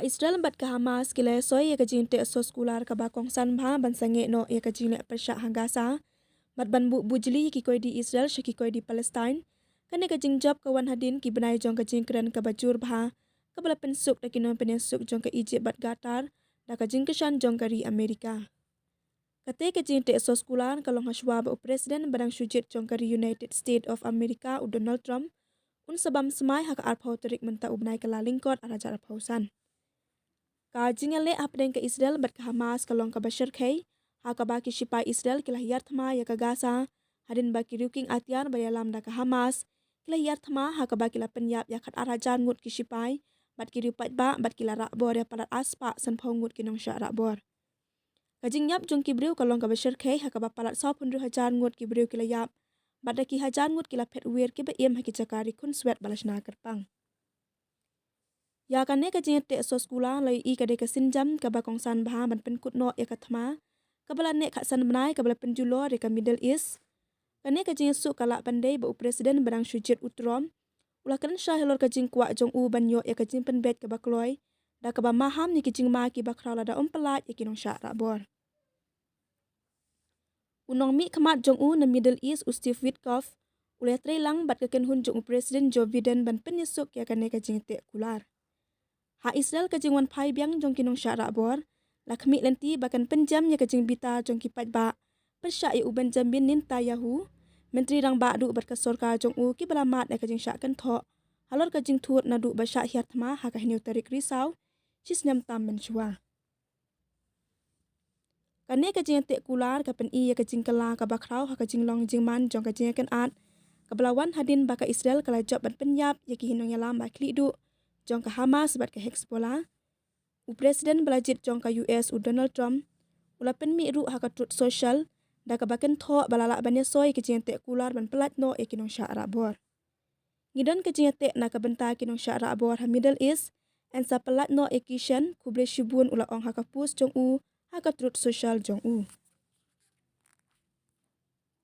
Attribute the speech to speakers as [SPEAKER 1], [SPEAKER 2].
[SPEAKER 1] Israel bat ka Hamas kila soy ya kajing te so skular ka ba kongsan bha ban sange no ya kajing le persya hangasa bat ban bu bujli ki koy di Israel shaki koy di Palestine kane kajing job kawan hadin ki banai jong kajing kran ka bajur bha ka bala pensuk da kinon pensuk jong ka Egypt bat Qatar da kajing kesan jong kari Amerika kate kajing te so skular ka long haswa ba presiden barang sujit jong kari United States of America u Donald Trump un sabam Smai hak arpau terik menta ubnai kala lingkot araja arpausan Kajing le apden ke Israel bat ke Hamas kalong ke Bashar Khay ha ka baki sipai Israel kila hiyar thma ya ke Gaza hadin baki ruking atian bayalam da ke Hamas kila hiyar thma ha ka baki la penyap ya khat arajan ngut ki sipai bat ki rupat ba bat kila rakbor ya palat aspa san phongut ki nong sya rakbor Kajing yap jong ki breu kalong ke Bashar Khay ha ka ba palat 100,000 ngut ki breu kila yap bat da ki hajan ngut kila phet wir ki ba em ha ki jakari kun swet balasna kerpang Ya kane ka jing te so skula lai I ka de ka sinjam ka ba kongsan bha ban pen kut no ya ka thma ka bala ne kha san banai ka bala penjulo de ka Middle East kane ka jing su kala pandai ba presiden barang sujit utrom ula kan sha helor ka jing kwa jong u ban yo ya ka jing pen bet ka ba kloi da ka ba maham ni ki jing ma ki ba khrala da pelat ya ki nong sha ra bor Unong mi khamat jong u na Middle East u Steve Witkoff ula tre lang bat ka ken hun jong presiden Joe Biden ban pen yesuk ya kane ka jing te kular Ha Israel ka jing wan phai biang jong kinong syara bor lakmi lenti bahkan penjam ya ka jing bita jong kipat ba persya u Benjamin Netanyahu menteri rang ba du bat ka sorka jong u ki balamat ya ka jing sya kan tho halor ka jing thut na du ba sya hiat ma ha ka hinu tarik risau sis nyam tam men chua kane ka jing te kular ka pen I ya ka jing kala ka ba khrau ha ka jing long jing man jong ka jing kan at ka balawan hadin ba ka Israel kala job ban penyap ya ki hinong yalam ba kli du jong ka Hamas bat ka Hezbollah u presiden belajit jong ka US u Donald Trump ula pen mi ru ha ka truth social da ka baken tho balala banya soy ke jente kular ban pelat no e kinong sya ra bor ngidon ke jente na ka benta kinong sya ra bor ha Middle East en sa pelat no e kishan kuble shibun ula ong ha ka pus jong u ha ka truth social jong u